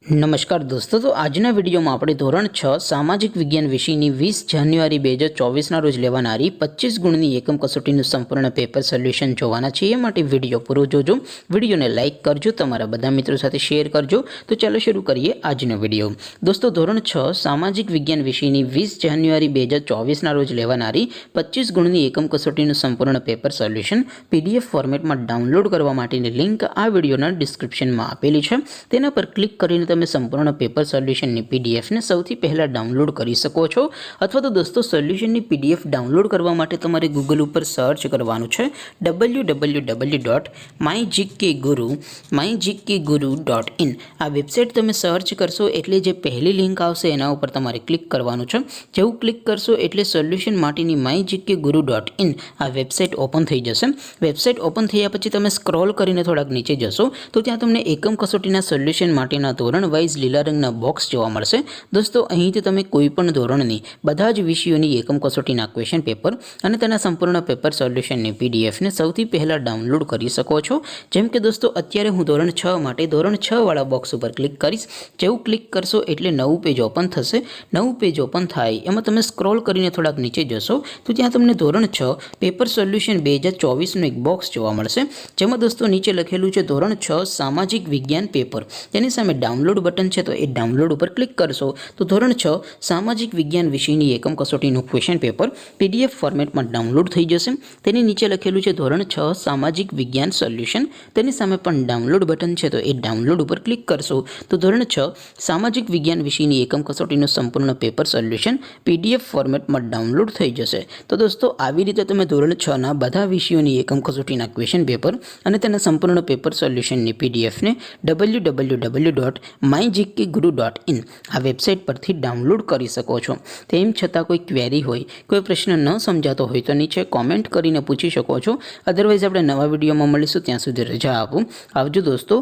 नमस्कार दोस्तों, तो આજના વિડીયોમાં આપણે ધોરણ 6 સામાજિક વિજ્ઞાન વિષયની 20 જાન્યુઆરી 2024ના રોજ લેવાનારી 25 ગુણની એકમ કસોટીનું સંપૂર્ણ પેપર સોલ્યુશન જોવાના છે। એ માટે વિડીયો પૂરો જોજો, વિડીયોને લાઇક કરજો, તમારા બધા મિત્રો સાથે શેર કરજો। તો ચાલો શરૂ કરીએ આજનો વિડીયો। દોસ્તો, ધોરણ 6 સામાજિક વિજ્ઞાન વિષયની 20 જાન્યુઆરી 2024ના રોજ લેવાનારી 25 ગુણની એકમ કસોટીનું સંપૂર્ણ પેપર સોલ્યુશન પીડીએફ ફોર્મેટમાં ડાઉનલોડ કરવા માટેની લિંક આ વિડીયોના ડિસ્ક્રિપ્શનમાં આપેલી છે। તેના પર ક્લિક કરીને તમે સંપૂર્ણ પેપર સોલ્યુશનની પીડીએફને સૌથી પહેલાં ડાઉનલોડ કરી શકો છો। અથવા તો દોસ્તો, સોલ્યુશનની પીડીએફ ડાઉનલોડ કરવા માટે તમારે ગૂગલ ઉપર સર્ચ કરવાનું છે www.mygkguru.in। આ વેબસાઇટ તમે સર્ચ કરશો એટલે જે પહેલી લિંક આવશે એના ઉપર તમારે ક્લિક કરવાનું છે। જેવું ક્લિક કરશો એટલે સોલ્યુશન માટેની mygkguru.in આ વેબસાઇટ ઓપન થઈ જશે। વેબસાઇટ ઓપન થયા પછી તમે સ્ક્રોલ કરીને થોડાક નીચે જશો તો ત્યાં તમને એકમ કસોટીના સોલ્યુશન માટેના ધોરણ વાઇઝ લીલા રંગના બોક્સ જોવા મળશે। દોસ્તો, અહીંથી તમે કોઈપણ ધોરણની બધા જ વિષયોની એકમ કસોટીના ક્વેશ્ચન પેપર અને તેના સંપૂર્ણ પેપર સોલ્યુશનની પીડીએફને સૌથી પહેલાં ડાઉનલોડ કરી શકો છો। જેમ કે દોસ્તો, અત્યારે હું ધોરણ 6 માટે ધોરણ 6 વાળા બોક્સ ઉપર ક્લિક કરીશ। જેવું ક્લિક કરશો એટલે નવું પેજ ઓપન થશે। નવું પેજ ઓપન થાય એમાં તમે સ્ક્રોલ કરીને થોડાક નીચે જશો તો ત્યાં તમને ધોરણ 6 પેપર સોલ્યુશન 2024નું એક બોક્સ જોવા મળશે। જેમાં દોસ્તો નીચે લખેલું છે ધોરણ 6 સામાજિક વિજ્ઞાન પેપર। તેની સામે ડાઉનલોડ બટન છે, તો એ ડાઉનલોડ ઉપર ક્લિક કરશો તો ધોરણ 6 સામાજિક વિજ્ઞાન વિષયની એકમ કસોટીનું ક્વેશ્ચન પેપર પીડીએફ ફોર્મેટમાં ડાઉનલોડ થઈ જશે। તેની નીચે લખેલું છે ધોરણ 6 સામાજિક વિજ્ઞાન સોલ્યુશન। તેની સામે પણ ડાઉનલોડ બટન છે, તો એ ડાઉનલોડ ઉપર ક્લિક કરશો તો ધોરણ 6 સામાજિક વિજ્ઞાન વિષયની એકમ કસોટીનું સંપૂર્ણ પેપર સોલ્યુશન પીડીએફ ફોર્મેટમાં ડાઉનલોડ થઈ જશે। તો દોસ્તો, આવી રીતે તમે ધોરણ 6ના બધા વિષયોની એકમ કસોટીના ક્વેશ્ચન પેપર અને તેના સંપૂર્ણ પેપર સોલ્યુશનની પીડીએફને www.mygkguru.in આ વેબસાઇટ પરથી ડાઉનલોડ કરી શકો છો। તેમ છતાં કોઈ ક્વેરી હોય, કોઈ પ્રશ્ન ન સમજાતો હોય તો નીચે કોમેન્ટ કરીને પૂછી શકો છો। અદરવાઇઝ આપણે નવા વિડીયોમાં મળીશું, ત્યાં સુધી રજા આપો। આવજો દોસ્તો,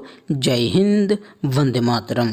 જય હિન્દ, વંદે માતરમ।